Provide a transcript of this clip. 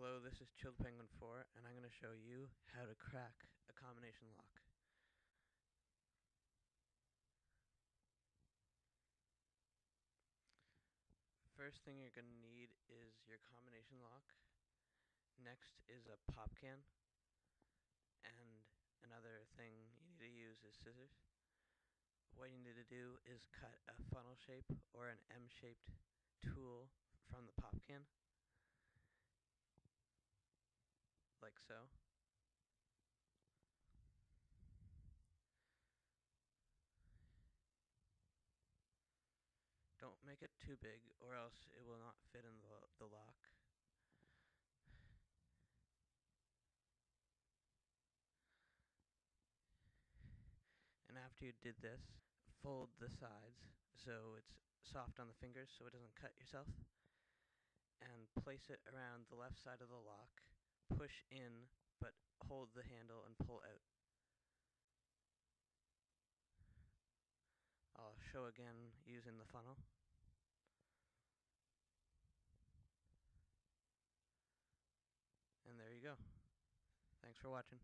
Hello, this is Chilledpenguin 4, and I'm going to show you how to crack a combination lock. First thing you're going to need is your combination lock. Next is a pop can, and another thing you need to use is scissors. What you need to do is cut a funnel shape or an M-shaped tool from the pop can, like so. Don't make it too big or else it will not fit in the lock. And after you did this, fold the sides so it's soft on the fingers so it doesn't cut yourself, and place it around the left side of the lock. Push in, but hold the handle and pull out. I'll show again using the funnel. And there you go. Thanks for watching.